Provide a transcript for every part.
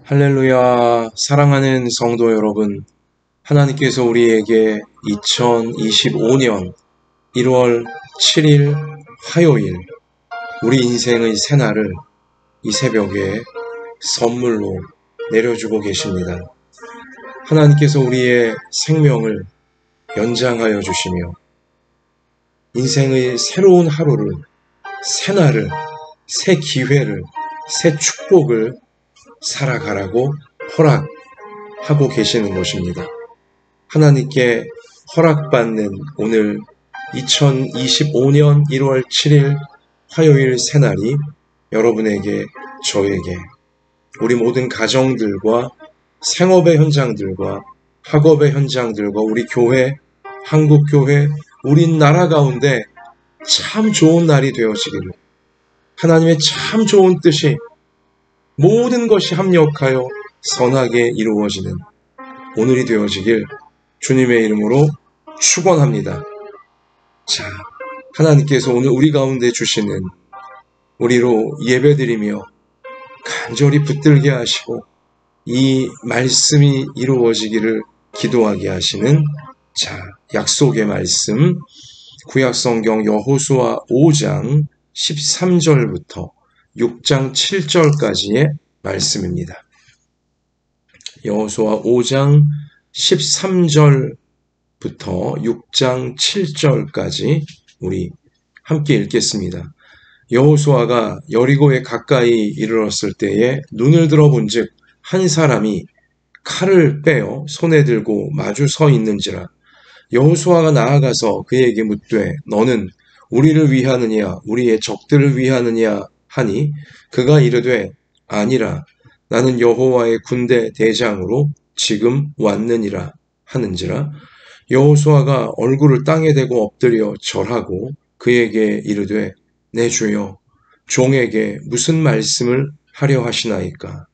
할렐루야, 사랑하는 성도 여러분, 하나님께서 우리에게 2025년 1월 7일 화요일, 우리 인생의 새날을 이 새벽에 선물로 내려주고 계십니다. 하나님께서 우리의 생명을 연장하여 주시며 인생의 새로운 하루를, 새날을, 새 기회를, 새 축복을 살아가라고 허락하고 계시는 것입니다. 하나님께 허락받는 오늘 2025년 1월 7일 화요일 새날이 여러분에게, 저에게, 우리 모든 가정들과 생업의 현장들과 학업의 현장들과 우리 교회, 한국교회, 우리 나라 가운데 참 좋은 날이 되어지기를, 하나님의 참 좋은 뜻이 모든 것이 합력하여 선하게 이루어지는 오늘이 되어지길 주님의 이름으로 축원합니다. 자, 하나님께서 오늘 우리 가운데 주시는, 우리로 예배드리며 간절히 붙들게 하시고 이 말씀이 이루어지기를 기도하게 하시는, 자, 약속의 말씀, 구약성경 여호수아 5장 13절부터 6장 7절까지의 말씀입니다. 여호수아 5장 13절부터 6장 7절까지 우리 함께 읽겠습니다. 여호수아가 여리고에 가까이 이르렀을 때에 눈을 들어본즉 한 사람이 칼을 빼어 손에 들고 마주 서 있는지라. 여호수아가 나아가서 그에게 묻되 너는 우리를 위하느냐 우리의 적들을 위하느냐 하니 그가 이르되 아니라 나는 여호와의 군대 대장으로 지금 왔느니라 하는지라. 여호수아가 얼굴을 땅에 대고 엎드려 절하고 그에게 이르되 내 주여 종에게 무슨 말씀을 하려 하시나이까.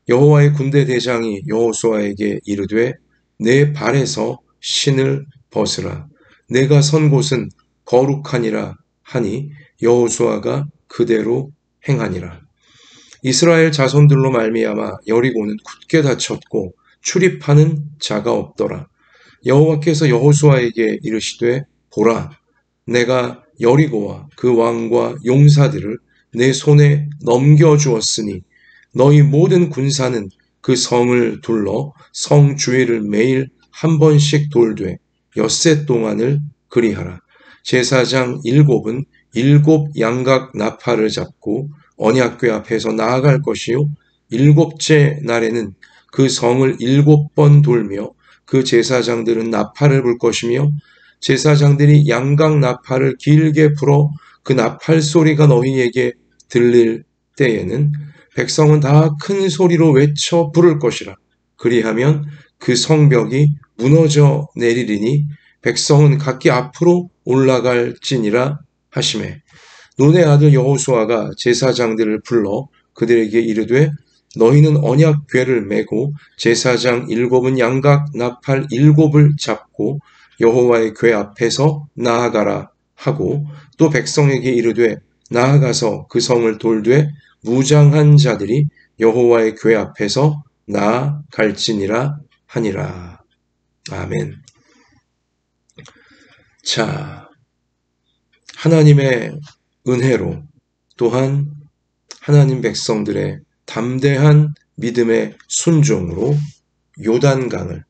여호와의 군대 대장이 여호수아에게 이르되 내 발에서 신을 벗으라. 내가 선 곳은 거룩하니라 하니 여호수아가 그대로 행하니라. 이스라엘 자손들로 말미암아 여리고는 굳게 닫혔고 출입하는 자가 없더라. 여호와께서 여호수아에게 이르시되 보라, 내가 여리고와 그 왕과 용사들을 내 손에 넘겨주었으니 너희 모든 군사는 그 성을 둘러 성 주위를 매일 한 번씩 돌되 엿새 동안을 그리하라. 제사장 7은 7 양각 나팔을 잡고 언약궤 앞에서 나아갈 것이요 7째 날에는 그 성을 7번 돌며 그 제사장들은 나팔을 불 것이며 제사장들이 양각 나팔을 길게 불어 그 나팔 소리가 너희에게 들릴 때에는 백성은 다 큰 소리로 외쳐 부를 것이라. 그리하면 그 성벽이 무너져 내리리니 백성은 각기 앞으로 올라갈지니라 하시매. 눈의 아들 여호수아가 제사장들을 불러 그들에게 이르되 너희는 언약궤를 메고 제사장 7은 양각 나팔 7을 잡고 여호와의 궤 앞에서 나아가라 하고 또 백성에게 이르되 나아가서 그 성을 돌되 무장한 자들이 여호와의 궤 앞에서 나아갈지니라 하니라. 아멘. 자, 하나님의 은혜로 또한 하나님 백성들의 담대한 믿음의 순종으로 요단강을,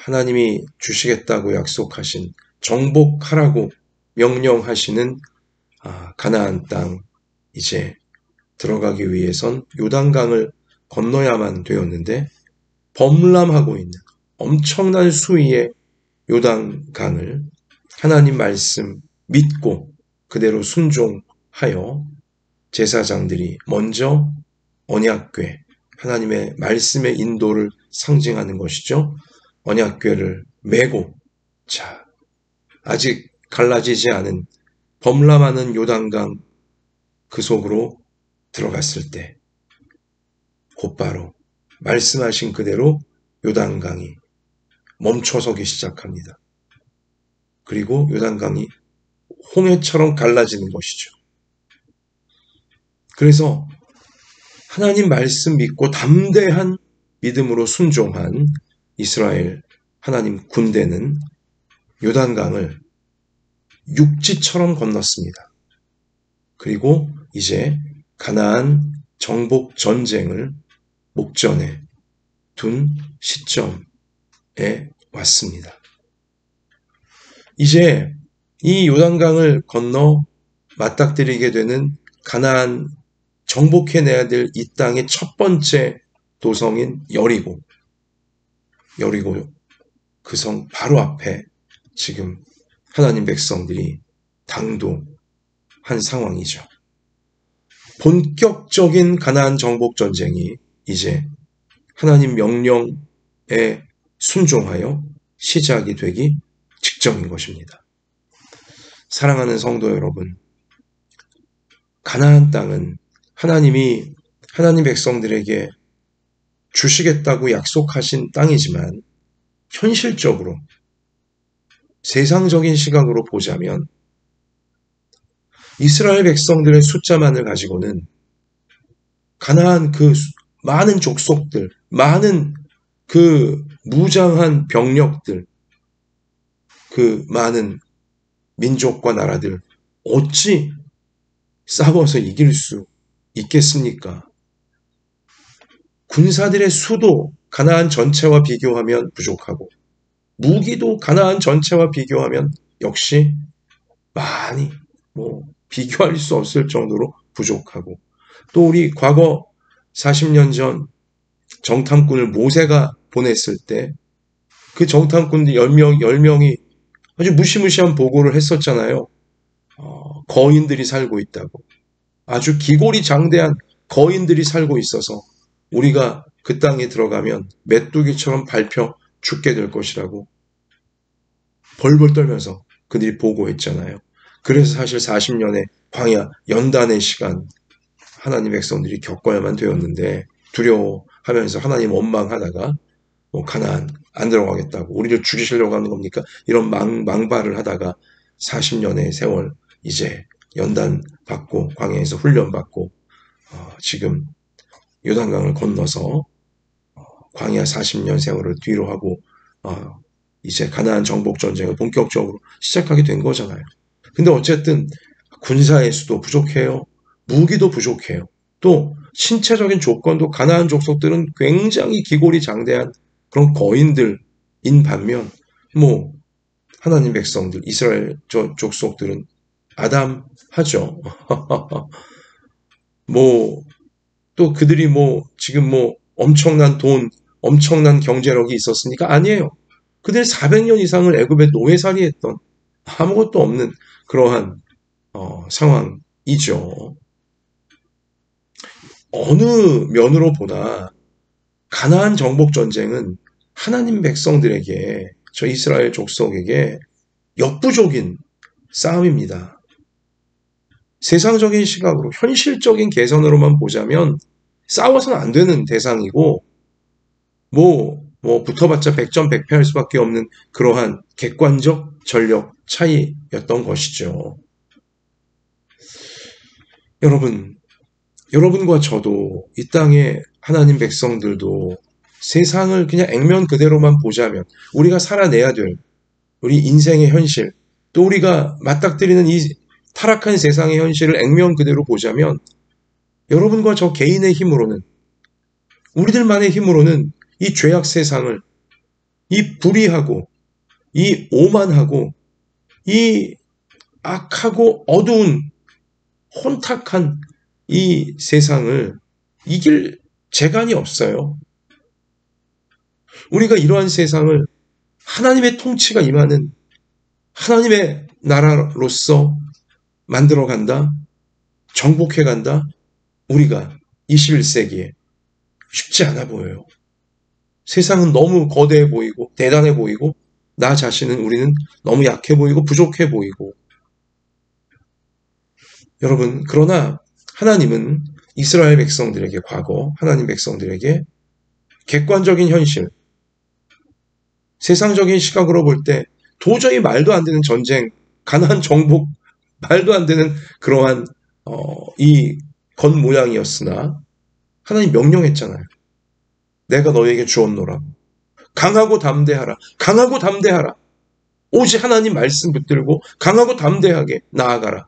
하나님이 주시겠다고 약속하신, 정복하라고 명령하시는 가나안 땅 이제 들어가기 위해선 요단강을 건너야만 되었는데 범람하고 있는 엄청난 수위의 요단강을 하나님 말씀 믿고 그대로 순종하여 제사장들이 먼저 언약궤, 하나님의 말씀의 인도를 상징하는 것이죠. 언약궤를 메고, 자, 아직 갈라지지 않은 범람하는 요단강 그 속으로 들어갔을 때 곧바로 말씀하신 그대로 요단강이 멈춰서기 시작합니다. 그리고 요단강이 홍해처럼 갈라지는 것이죠. 그래서 하나님 말씀 믿고 담대한 믿음으로 순종한 이스라엘 하나님 군대는 요단강을 육지처럼 건넜습니다. 그리고 이제 가나안 정복 전쟁을 목전에 둔 시점에 왔습니다. 이제 이 요단강을 건너 맞닥뜨리게 되는 가나안 정복해내야 될 이 땅의 첫 번째 도성인 여리고 그 성 바로 앞에 지금 하나님 백성들이 당도한 상황이죠. 본격적인 가나안 정복 전쟁이 이제 하나님 명령에 순종하여 시작이 되기 직전인 것입니다. 사랑하는 성도 여러분, 가나안 땅은 하나님이 하나님 백성들에게 주시겠다고 약속하신 땅이지만 현실적으로 세상적인 시각으로 보자면 이스라엘 백성들의 숫자만을 가지고는 가나안 그 많은 족속들, 많은 그 무장한 병력들, 그 많은 민족과 나라들 어찌 싸워서 이길 수 있겠습니까? 군사들의 수도 가나안 전체와 비교하면 부족하고 무기도 가나안 전체와 비교하면 역시 많이 비교할 수 없을 정도로 부족하고, 또 우리 과거 40년 전 정탐꾼을 모세가 보냈을 때 그 정탐꾼들 10명이 아주 무시무시한 보고를 했었잖아요. 거인들이 살고 있다고. 아주 기골이 장대한 거인들이 살고 있어서 우리가 그 땅에 들어가면 메뚜기처럼 밟혀 죽게 될 것이라고 벌벌 떨면서 그들이 보고했잖아요. 그래서 사실 40년의 광야 연단의 시간 하나님 백성들이 겪어야만 되었는데 두려워하면서 하나님 원망하다가 가나안 안 들어가겠다고 우리를 죽이시려고 하는 겁니까? 이런 망발을 하다가 40년의 세월 이제 연단 받고 광야에서 훈련 받고 지금 요단강을 건너서 광야 40년 세월을 뒤로 하고 이제 가나안 정복 전쟁을 본격적으로 시작하게 된 거잖아요. 근데 어쨌든 군사의 수도 부족해요. 무기도 부족해요. 또 신체적인 조건도 가나안 족속들은 굉장히 기골이 장대한 그런 거인들인 반면 하나님 백성들 이스라엘 족속들은 아담하죠. 또 그들이 지금 엄청난 돈, 엄청난 경제력이 있었으니까 아니에요. 그들 400년 이상을 애굽에 노예살이했던 아무것도 없는 그러한 상황이죠. 어느 면으로 보나 가나안 정복 전쟁은 하나님 백성들에게 저 이스라엘 족속에게 역부족인 싸움입니다. 세상적인 시각으로 현실적인 계산으로만 보자면 싸워서는 안 되는 대상이고 붙어봤자 100점 100패 할 수밖에 없는 그러한 객관적 전력 차이였던 것이죠. 여러분과 저도 이 땅의 하나님 백성들도 세상을 그냥 액면 그대로만 보자면 우리가 살아내야 될 우리 인생의 현실, 또 우리가 맞닥뜨리는 이 타락한 세상의 현실을 액면 그대로 보자면 여러분과 저 개인의 힘으로는, 우리들만의 힘으로는 이 죄악 세상을, 이 불의하고 이 오만하고 이 악하고 어두운 혼탁한 이 세상을 이길 재간이 없어요. 우리가 이러한 세상을 하나님의 통치가 임하는 하나님의 나라로서 만들어간다, 정복해간다, 우리가 21세기에 쉽지 않아 보여요. 세상은 너무 거대해 보이고 대단해 보이고 나 자신은 우리는 너무 약해 보이고 부족해 보이고. 여러분, 그러나 하나님은 이스라엘 백성들에게 과거 하나님 백성들에게 객관적인 현실, 세상적인 시각으로 볼 때 도저히 말도 안 되는 전쟁, 가나안 정복 말도 안 되는 그러한 이 겉모양이었으나 하나님 명령했잖아요. 내가 너에게 주었노라. 강하고 담대하라. 강하고 담대하라. 오직 하나님 말씀 붙들고 강하고 담대하게 나아가라.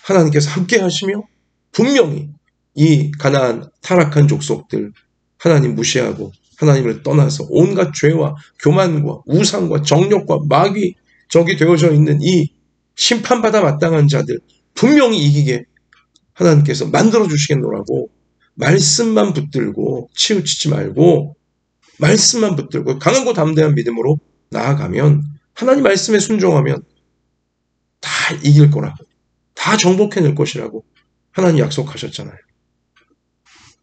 하나님께서 함께 하시며 분명히 이 가나안 타락한 족속들 하나님 무시하고 하나님을 떠나서 온갖 죄와 교만과 우상과 정욕과 마귀 적이 되어져 있는 이 심판받아 마땅한 자들 분명히 이기게 하나님께서 만들어주시겠노라고 말씀만 붙들고 치우치지 말고 말씀만 붙들고 강하고 담대한 믿음으로 나아가면 하나님 말씀에 순종하면 다 이길 거라고 다 정복해낼 것이라고 하나님 약속하셨잖아요.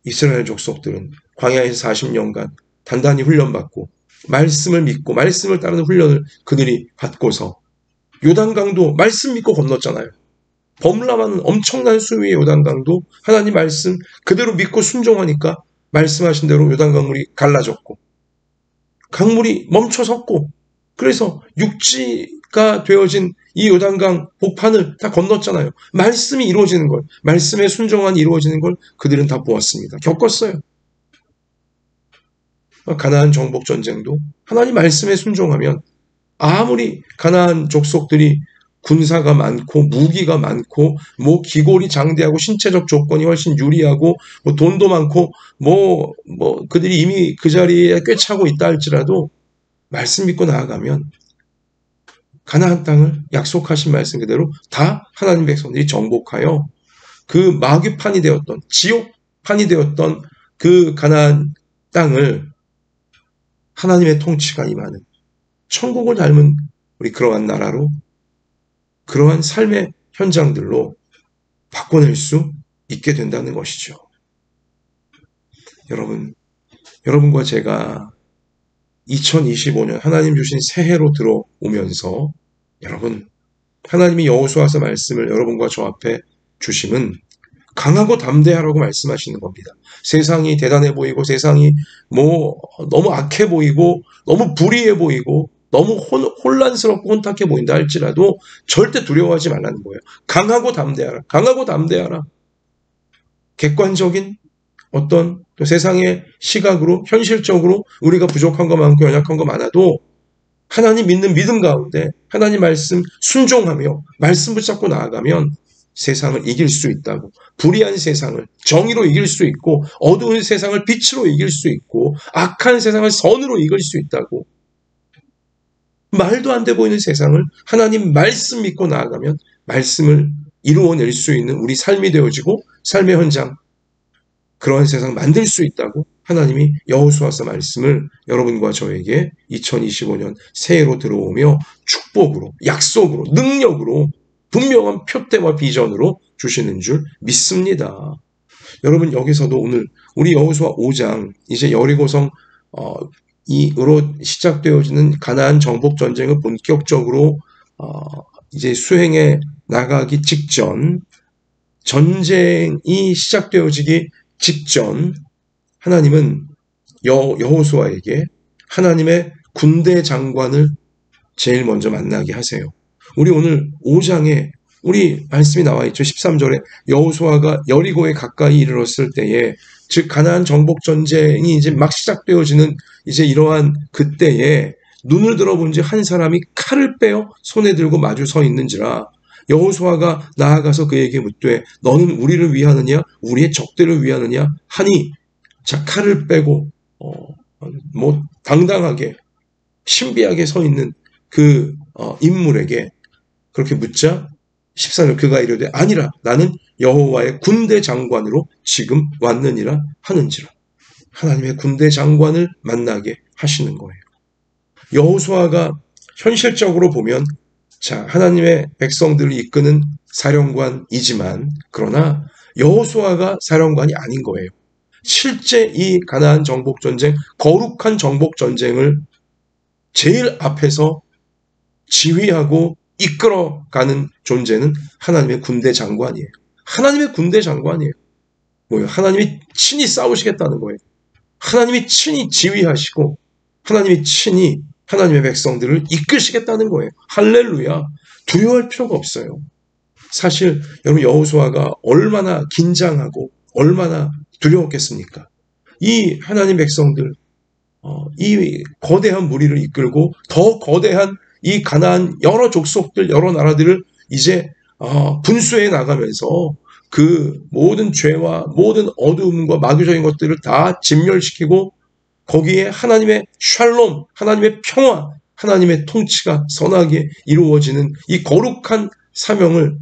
이스라엘 족속들은 광야에서 40년간 단단히 훈련받고 말씀을 믿고 말씀을 따르는 훈련을 그들이 받고서 요단강도 말씀 믿고 건넜잖아요. 범람하는 엄청난 수위의 요단강도 하나님 말씀 그대로 믿고 순종하니까 말씀하신 대로 요단강물이 갈라졌고 강물이 멈춰섰고 그래서 육지가 되어진 이 요단강 복판을 다 건넜잖아요. 말씀이 이루어지는 걸, 말씀에 순종한 이루어지는 걸 그들은 다 보았습니다. 겪었어요. 가나안 정복 전쟁도 하나님 말씀에 순종하면 아무리 가나안 족속들이 군사가 많고 무기가 많고 뭐 기골이 장대하고 신체적 조건이 훨씬 유리하고 뭐 돈도 많고 뭐 그들이 이미 그 자리에 꿰차고 있다 할지라도 말씀 믿고 나아가면 가나안 땅을 약속하신 말씀 그대로 다 하나님 백성들이 정복하여 그 마귀판이 되었던 지옥판이 되었던 그 가나안 땅을 하나님의 통치가 임하는 천국을 닮은 우리 그러한 나라로 그러한 삶의 현장들로 바꿔낼 수 있게 된다는 것이죠. 여러분과 제가 2025년 하나님 주신 새해로 들어오면서 여러분 하나님이 여호수아서 말씀을 여러분과 저 앞에 주심은 강하고 담대하라고 말씀하시는 겁니다. 세상이 대단해 보이고 세상이 너무 악해 보이고 너무 불의해 보이고 너무 혼란스럽고 혼탁해 보인다 할지라도 절대 두려워하지 말라는 거예요. 강하고 담대하라. 강하고 담대하라. 객관적인 어떤 또 세상의 시각으로 현실적으로 우리가 부족한 거 많고 연약한 거 많아도 하나님 믿는 믿음 가운데 하나님 말씀 순종하며 말씀 붙잡고 나아가면 세상을 이길 수 있다고 불의한 세상을 정의로 이길 수 있고 어두운 세상을 빛으로 이길 수 있고 악한 세상을 선으로 이길 수 있다고 말도 안 돼 보이는 세상을 하나님 말씀 믿고 나아가면 말씀을 이루어낼 수 있는 우리 삶이 되어지고 삶의 현장 그러한 세상 만들 수 있다고 하나님이 여호수아서 말씀을 여러분과 저에게 2025년 새해로 들어오며 축복으로 약속으로 능력으로 분명한 표대와 비전으로 주시는 줄 믿습니다. 여러분 여기서도 오늘 우리 여호수아 5장 이제 여리고성 이으로 시작되어지는 가나안 정복 전쟁을 본격적으로 이제 수행해 나가기 직전 전쟁이 시작되어지기 직전 하나님은 여호수아에게 하나님의 군대 장관을 제일 먼저 만나게 하세요. 우리 오늘 5장에 우리 말씀이 나와 있죠. 13절에 여호수아가 여리고에 가까이 이르렀을 때에 즉 가나안 정복 전쟁이 이제 막 시작되어지는 이제 이러한 그때에 눈을 들어본지 한 사람이 칼을 빼어 손에 들고 마주 서 있는지라 여호수아가 나아가서 그에게 묻되 너는 우리를 위하느냐 우리의 적들을 위하느냐 하니 자 칼을 빼고 당당하게 신비하게 서 있는 그 인물에게 그렇게 묻자 14절 그가 이르되 아니라 나는 여호와의 군대 장관으로 지금 왔느니라 하는지라 하나님의 군대 장관을 만나게 하시는 거예요. 여호수아가 현실적으로 보면 자 하나님의 백성들을 이끄는 사령관이지만 그러나 여호수아가 사령관이 아닌 거예요. 실제 이 가나안 정복전쟁 거룩한 정복전쟁을 제일 앞에서 지휘하고 이끌어가는 존재는 하나님의 군대 장관이에요. 하나님의 군대 장관이에요. 뭐예요? 하나님이 친히 싸우시겠다는 거예요. 하나님이 친히 지휘하시고 하나님이 친히 하나님의 백성들을 이끄시겠다는 거예요. 할렐루야. 두려워할 필요가 없어요. 사실 여러분 여호수아가 얼마나 긴장하고 얼마나 두려웠겠습니까? 이 하나님 백성들, 이 거대한 무리를 이끌고 더 거대한 이 가나안 여러 족속들, 여러 나라들을 이제 분수해 나가면서 그 모든 죄와 모든 어두움과 마귀적인 것들을 다 진멸시키고 거기에 하나님의 샬롬, 하나님의 평화, 하나님의 통치가 선하게 이루어지는 이 거룩한 사명을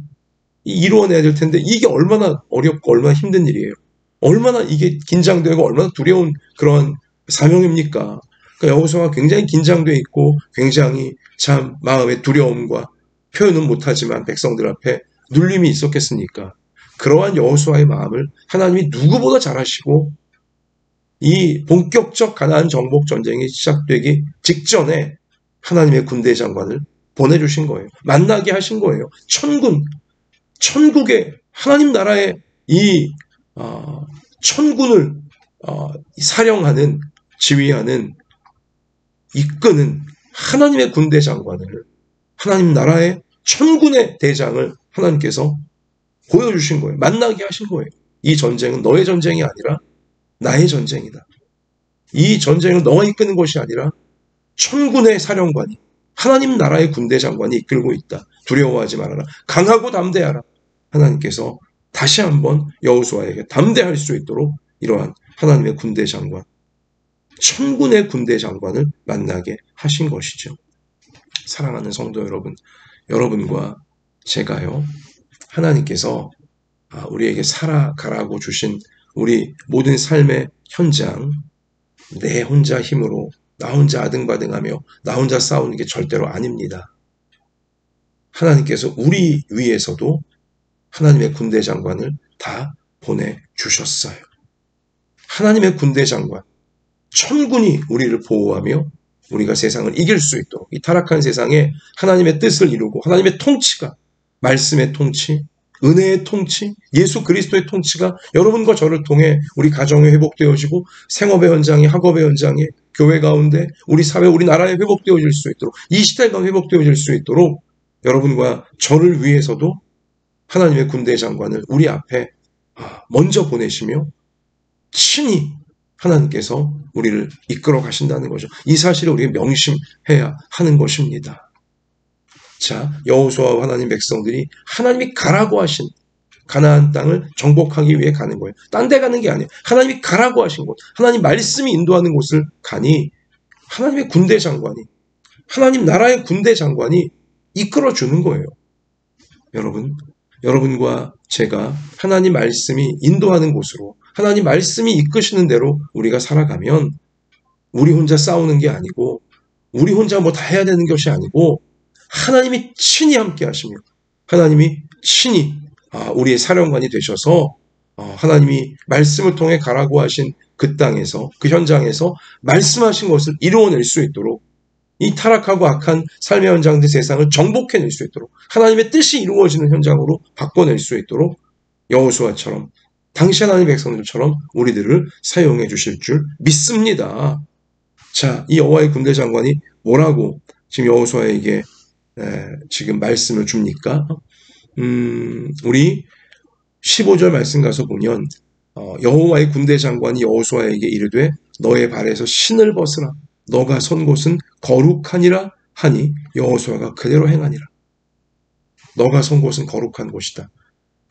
이루어내야 될 텐데 이게 얼마나 어렵고 얼마나 힘든 일이에요. 얼마나 이게 긴장되고 얼마나 두려운 그런 사명입니까? 그러니까 여호수아가 굉장히 긴장돼 있고 굉장히 참 마음의 두려움과 표현은 못하지만 백성들 앞에 눌림이 있었겠습니까? 그러한 여호수아의 마음을 하나님이 누구보다 잘 아시고 이 본격적 가나안 정복 전쟁이 시작되기 직전에 하나님의 군대 장관을 보내주신 거예요. 만나게 하신 거예요. 천국의 하나님 나라의 이 천군을 사령하는, 지휘하는, 이끄는 하나님의 군대 장관을, 하나님 나라의 천군의 대장을 하나님께서 보여주신 거예요. 만나게 하신 거예요. 이 전쟁은 너의 전쟁이 아니라 나의 전쟁이다. 이 전쟁을 너가 이끄는 것이 아니라 천군의 사령관이, 하나님 나라의 군대 장관이 이끌고 있다. 두려워하지 말아라. 강하고 담대하라. 하나님께서 다시 한번 여호수아에게 담대할 수 있도록 이러한 하나님의 군대 장관, 천군의 군대 장관을 만나게 하신 것이죠. 사랑하는 성도 여러분, 여러분과 제가요, 하나님께서 우리에게 살아가라고 주신 우리 모든 삶의 현장, 내 혼자 힘으로 나 혼자 아등바등하며 나 혼자 싸우는 게 절대로 아닙니다. 하나님께서 우리 위에서도 하나님의 군대 장관을 다 보내주셨어요. 하나님의 군대 장관, 천군이 우리를 보호하며 우리가 세상을 이길 수 있도록 이 타락한 세상에 하나님의 뜻을 이루고 하나님의 통치가, 말씀의 통치, 은혜의 통치, 예수 그리스도의 통치가 여러분과 저를 통해 우리 가정에 회복되어지고 생업의 현장에, 학업의 현장에, 교회 가운데, 우리 사회, 우리 나라에 회복되어질 수 있도록, 이 시대가 회복되어질 수 있도록 여러분과 저를 위해서도 하나님의 군대 장관을 우리 앞에 먼저 보내시며 친히 하나님께서 우리를 이끌어 가신다는 거죠. 이 사실을 우리가 명심해야 하는 것입니다. 자, 여호수아와 하나님 백성들이 하나님이 가라고 하신 가나안 땅을 정복하기 위해 가는 거예요. 딴 데 가는 게 아니에요. 하나님이 가라고 하신 곳, 하나님 말씀이 인도하는 곳을 가니 하나님의 군대 장관이, 하나님 나라의 군대 장관이 이끌어 주는 거예요. 여러분과 제가 하나님 말씀이 인도하는 곳으로, 하나님 말씀이 이끄시는 대로 우리가 살아가면 우리 혼자 싸우는 게 아니고 우리 혼자 뭐 다 해야 되는 것이 아니고 하나님이 친히 함께 하시며 하나님이 친히 우리의 사령관이 되셔서 하나님이 말씀을 통해 가라고 하신 그 땅에서, 그 현장에서 말씀하신 것을 이루어낼 수 있도록, 이 타락하고 악한 삶의 현장들 세상을 정복해낼 수 있도록, 하나님의 뜻이 이루어지는 현장으로 바꿔낼 수 있도록 여호수아처럼, 당시 하나님의 백성들처럼 우리들을 사용해 주실 줄 믿습니다. 자, 이 여호와의 군대 장관이 뭐라고 지금 여호수아에게 지금 말씀을 줍니까? 우리 15절 말씀 가서 보면 여호와의 군대 장관이 여호수아에게 이르되 너의 발에서 신을 벗으라. 너가 선 곳은 거룩하니라 하니 여호수아가 그대로 행하니라. 너가 선 곳은 거룩한 곳이다.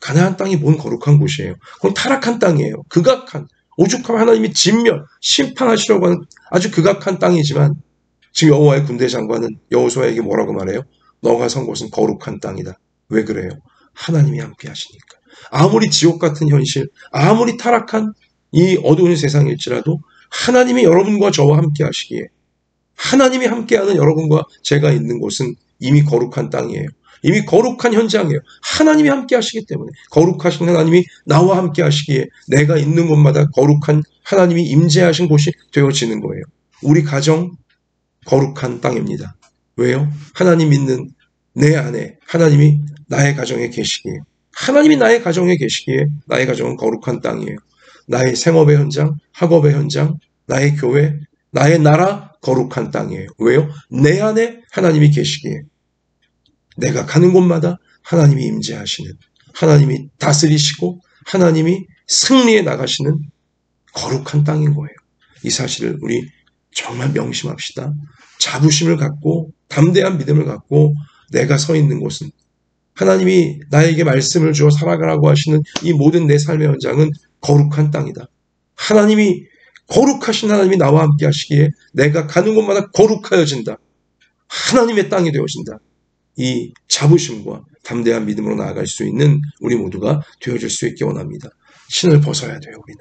가나안 땅이 뭔 거룩한 곳이에요. 그건 타락한 땅이에요. 극악한, 오죽하면 하나님이 진멸, 심판하시려고 하는 아주 극악한 땅이지만 지금 여호와의 군대 장관은 여호수아에게 뭐라고 말해요? 너가 선 곳은 거룩한 땅이다. 왜 그래요? 하나님이 함께 하시니까. 아무리 지옥 같은 현실, 아무리 타락한 이 어두운 세상일지라도 하나님이 여러분과 저와 함께 하시기에, 하나님이 함께하는 여러분과 제가 있는 곳은 이미 거룩한 땅이에요. 이미 거룩한 현장이에요. 하나님이 함께 하시기 때문에, 거룩하신 하나님이 나와 함께 하시기에 내가 있는 곳마다 거룩한 하나님이 임재하신 곳이 되어지는 거예요. 우리 가정 거룩한 땅입니다. 왜요? 하나님 믿는 내 안에 하나님이 나의 가정에 계시기에, 하나님이 나의 가정에 계시기에 나의 가정은 거룩한 땅이에요. 나의 생업의 현장, 학업의 현장, 나의 교회, 나의 나라 거룩한 땅이에요. 왜요? 내 안에 하나님이 계시기에 내가 가는 곳마다 하나님이 임재하시는, 하나님이 다스리시고 하나님이 승리해 나가시는 거룩한 땅인 거예요. 이 사실을 우리 정말 명심합시다. 자부심을 갖고 담대한 믿음을 갖고 내가 서 있는 곳은 하나님이 나에게 말씀을 주어 살아가라고 하시는 이 모든 내 삶의 현장은 거룩한 땅이다. 하나님이 거룩하신 하나님이 나와 함께 하시기에 내가 가는 곳마다 거룩하여진다. 하나님의 땅이 되어진다. 이 자부심과 담대한 믿음으로 나아갈 수 있는 우리 모두가 되어질 수 있기 원합니다. 신을 벗어야 돼요, 우리는.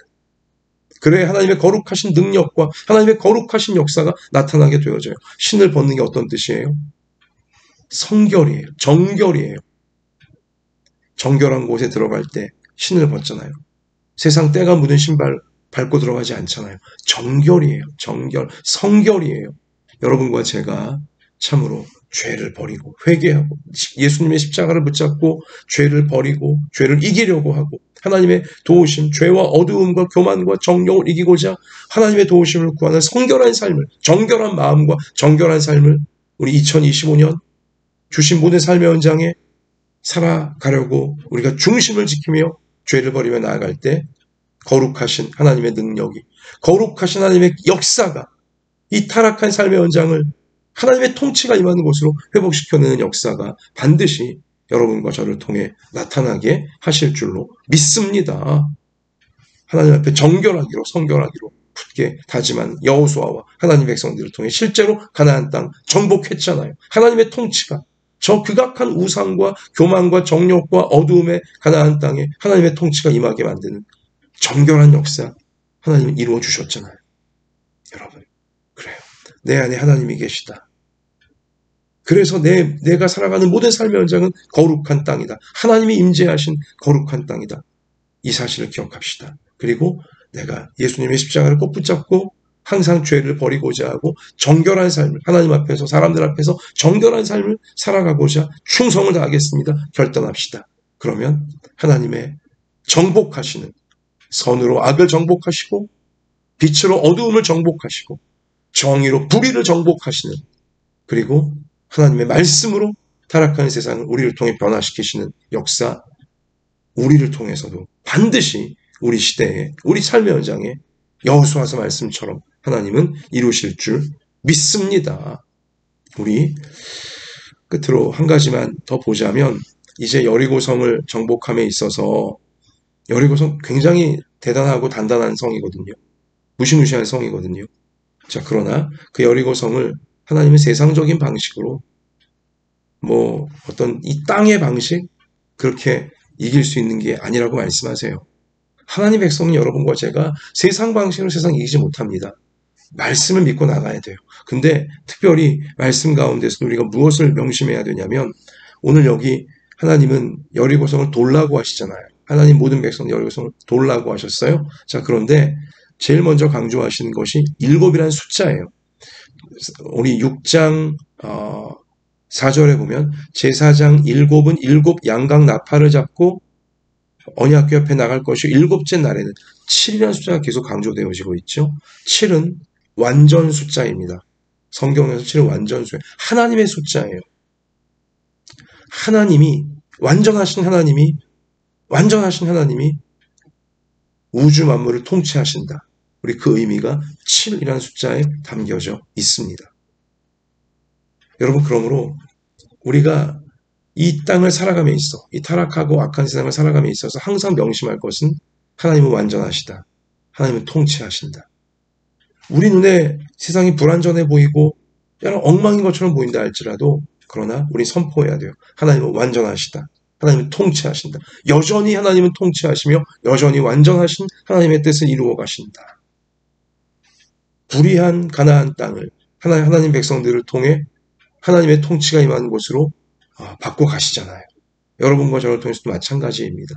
그래야 하나님의 거룩하신 능력과 하나님의 거룩하신 역사가 나타나게 되어져요. 신을 벗는 게 어떤 뜻이에요? 성결이에요. 정결이에요. 정결한 곳에 들어갈 때 신을 벗잖아요. 세상 때가 묻은 신발 밟고 들어가지 않잖아요. 정결이에요. 정결, 성결이에요. 여러분과 제가 참으로 죄를 버리고 회개하고 예수님의 십자가를 붙잡고 죄를 버리고 죄를 이기려고 하고 하나님의 도우심, 죄와 어두움과 교만과 정욕을 이기고자 하나님의 도우심을 구하는 성결한 삶을, 정결한 마음과 정결한 삶을 우리 2025년 주신 모든 삶의 현장에 살아가려고 우리가 중심을 지키며 죄를 버리며 나아갈 때 거룩하신 하나님의 능력이, 거룩하신 하나님의 역사가 이 타락한 삶의 현장을 하나님의 통치가 임하는 곳으로 회복시켜내는 역사가 반드시 여러분과 저를 통해 나타나게 하실 줄로 믿습니다. 하나님 앞에 정결하기로 성결하기로 굳게 다짐한 여호수아와 하나님 백성들을 통해 실제로 가나안 땅 정복했잖아요. 하나님의 통치가 저 극악한 우상과 교만과 정욕과 어두움의 가나안 땅에 하나님의 통치가 임하게 만드는 정결한 역사 하나님은 이루어 주셨잖아요. 여러분, 그래요. 내 안에 하나님이 계시다. 그래서 내가 살아가는 모든 삶의 현장은 거룩한 땅이다. 하나님이 임재하신 거룩한 땅이다. 이 사실을 기억합시다. 그리고 내가 예수님의 십자가를 꼭 붙잡고 항상 죄를 버리고자 하고 정결한 삶을 하나님 앞에서 사람들 앞에서 정결한 삶을 살아가고자 충성을 다하겠습니다. 결단합시다. 그러면 하나님의 정복하시는 선으로 악을 정복하시고 빛으로 어두움을 정복하시고 정의로 불의를 정복하시는 그리고 하나님의 말씀으로 타락한 세상을 우리를 통해 변화시키시는 역사 우리를 통해서도 반드시 우리 시대에 우리 삶의 현장에 여호수아서 말씀처럼 하나님은 이루실 줄 믿습니다. 우리 끝으로 한 가지만 더 보자면 이제 여리고성을 정복함에 있어서 여리고성 굉장히 대단하고 단단한 성이거든요. 무시무시한 성이거든요. 자, 그러나 그 여리고성을 하나님은 세상적인 방식으로 어떤 이 땅의 방식 그렇게 이길 수 있는 게 아니라고 말씀하세요. 하나님 백성은 여러분과 제가 세상 방식으로 세상 이기지 못합니다. 말씀을 믿고 나가야 돼요. 근데 특별히 말씀 가운데서 우리가 무엇을 명심해야 되냐면 오늘 여기 하나님은 여리고성을 돌라고 하시잖아요. 하나님 모든 백성 여리고성을 돌라고 하셨어요. 자, 그런데 제일 먼저 강조하시는 것이 7이라는 숫자예요. 우리 6장 4절에 보면 제사장 7은 7 양각 나팔을 잡고 언약궤 옆에 나갈 것이고 7째 날에는 7이라는 숫자가 계속 강조되어지고 있죠. 7은 완전 숫자입니다. 성경에서 7은 완전 숫자, 하나님의 숫자예요. 하나님이 완전하신 하나님이 우주 만물을 통치하신다. 우리 그 의미가 7이라는 숫자에 담겨져 있습니다. 여러분, 그러므로 우리가 이 땅을 살아감에 있어 이 타락하고 악한 세상을 살아감에 있어서 항상 명심할 것은 하나님은 완전하시다. 하나님은 통치하신다. 우리 눈에 세상이 불완전해 보이고 여러 엉망인 것처럼 보인다 할지라도 그러나 우리 선포해야 돼요. 하나님은 완전하시다. 하나님은 통치하신다. 여전히 하나님은 통치하시며 여전히 완전하신 하나님의 뜻을 이루어 가신다. 불의한 가나안 땅을 하나님 백성들을 통해 하나님의 통치가 임하는 곳으로 바꿔 가시잖아요. 여러분과 저를 통해서도 마찬가지입니다.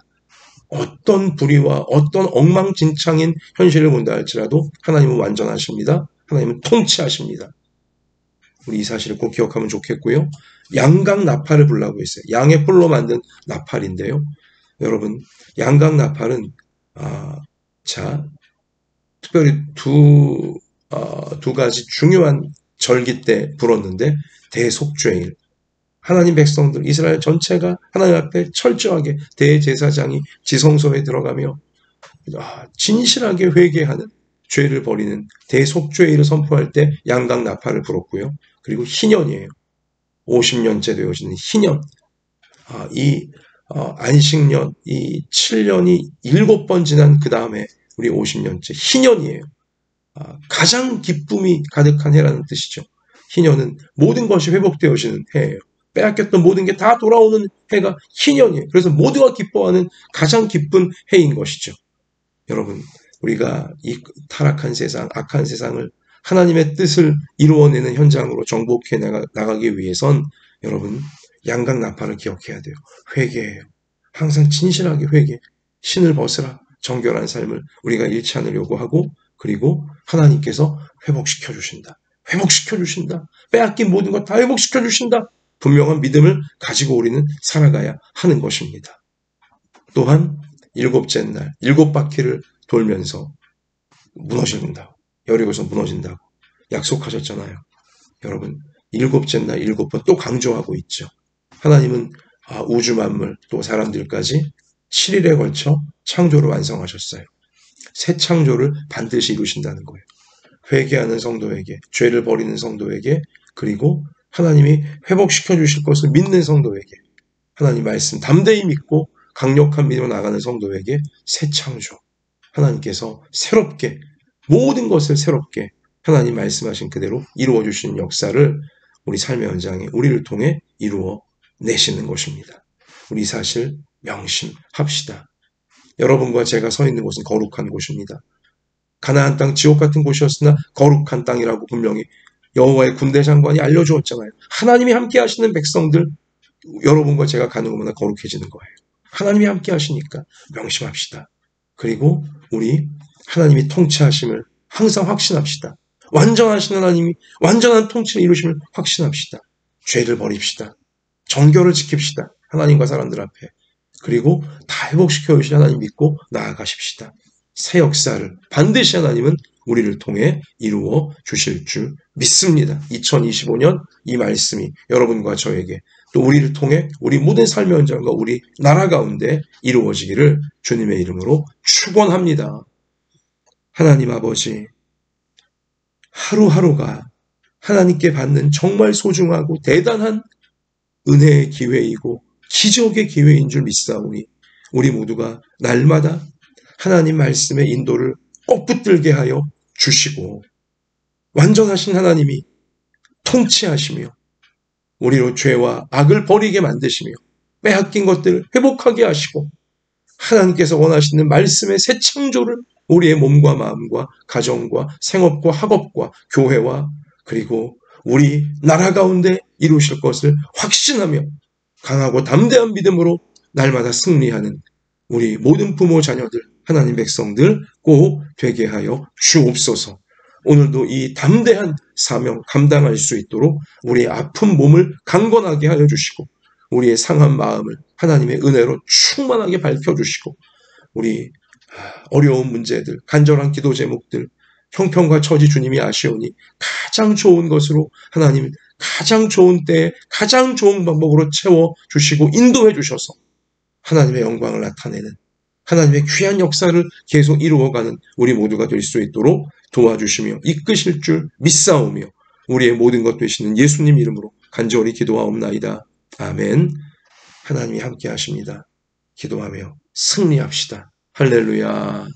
어떤 불의와 어떤 엉망진창인 현실을 본다 할지라도 하나님은 완전하십니다. 하나님은 통치하십니다. 우리 이 사실을 꼭 기억하면 좋겠고요. 양각 나팔을 불라고 했어요. 양의 뿔로 만든 나팔인데요. 여러분, 양각 나팔은 특별히 두 가지 중요한 절기 때 불었는데 대속죄일, 하나님 백성들 이스라엘 전체가 하나님 앞에 철저하게 대제사장이 지성소에 들어가며 진실하게 회개하는, 죄를 버리는 대속죄일을 선포할 때 양각 나팔을 불었고요. 그리고 희년이에요. 50년째 되어지는 희년. 이 안식년, 이 7년이 7번 지난 그 다음에 우리 50년째 희년이에요. 가장 기쁨이 가득한 해라는 뜻이죠. 희년은 모든 것이 회복되어지는 해예요. 빼앗겼던 모든 게 다 돌아오는 해가 희년이에요. 그래서 모두가 기뻐하는 가장 기쁜 해인 것이죠. 여러분, 우리가 이 타락한 세상, 악한 세상을 하나님의 뜻을 이루어내는 현장으로 정복해 나가기 위해선 여러분, 양각 나팔을 기억해야 돼요. 회개예요. 항상 진실하게 회개, 신을 벗으라, 정결한 삶을 우리가 잃지 않으려고 하고, 그리고 하나님께서 회복시켜 주신다. 회복시켜 주신다. 빼앗긴 모든 것 다 회복시켜 주신다. 분명한 믿음을 가지고 우리는 살아가야 하는 것입니다. 또한 7째 날 7바퀴를 돌면서 무너진다고, 여리고서 무너진다고 약속하셨잖아요. 여러분, 7째 날 7번 또 강조하고 있죠. 하나님은 우주 만물 또 사람들까지 7일에 걸쳐 창조를 완성하셨어요. 새 창조를 반드시 이루신다는 거예요. 회개하는 성도에게, 죄를 버리는 성도에게, 그리고 하나님이 회복시켜 주실 것을 믿는 성도에게, 하나님 말씀 담대히 믿고 강력한 믿음으로 나가는 성도에게 새 창조, 하나님께서 새롭게, 모든 것을 새롭게 하나님 말씀하신 그대로 이루어 주시는 역사를 우리 삶의 현장에 우리를 통해 이루어 내시는 것입니다. 우리 사실 명심합시다. 여러분과 제가 서 있는 곳은 거룩한 곳입니다. 가나안 땅, 지옥 같은 곳이었으나 거룩한 땅이라고 분명히 여호와의 군대 장관이 알려주었잖아요. 하나님이 함께 하시는 백성들, 여러분과 제가 가는 것마다 거룩해지는 거예요. 하나님이 함께 하시니까 명심합시다. 그리고 우리 하나님이 통치하심을 항상 확신합시다. 완전하신 하나님이 완전한 통치를 이루심을 확신합시다. 죄를 버립시다. 정결을 지킵시다. 하나님과 사람들 앞에. 그리고 다 회복시켜 주신 하나님 믿고 나아가십시다. 새 역사를 반드시 하나님은 우리를 통해 이루어 주실 줄 믿습니다. 2025년 이 말씀이 여러분과 저에게 또 우리를 통해 우리 모든 삶의 현장과 우리 나라 가운데 이루어지기를 주님의 이름으로 축원합니다. 하나님 아버지, 하루하루가 하나님께 받는 정말 소중하고 대단한 은혜의 기회이고 기적의 기회인 줄 믿사오니 우리 모두가 날마다 하나님 말씀의 인도를 꼭 붙들게 하여 주시고 완전하신 하나님이 통치하시며 우리로 죄와 악을 버리게 만드시며 빼앗긴 것들을 회복하게 하시고 하나님께서 원하시는 말씀의 새 창조를 우리의 몸과 마음과 가정과 생업과 학업과 교회와 그리고 우리 나라 가운데 이루실 것을 확신하며 강하고 담대한 믿음으로 날마다 승리하는 우리 모든 부모 자녀들, 하나님 백성들 꼭 되게 하여 주옵소서. 오늘도 이 담대한 사명 감당할 수 있도록 우리의 아픈 몸을 강건하게 하여 주시고 우리의 상한 마음을 하나님의 은혜로 충만하게 밝혀주시고 우리 어려운 문제들, 간절한 기도 제목들, 형편과 처지 주님이 아시오니 가장 좋은 것으로 하나님 가장 좋은 때에 가장 좋은 방법으로 채워주시고 인도해 주셔서 하나님의 영광을 나타내는 하나님의 귀한 역사를 계속 이루어가는 우리 모두가 될 수 있도록 도와주시며 이끄실 줄 믿사오며 우리의 모든 것 되시는 예수님 이름으로 간절히 기도하옵나이다. 아멘. 하나님이 함께 하십니다. 기도하며 승리합시다. 할렐루야.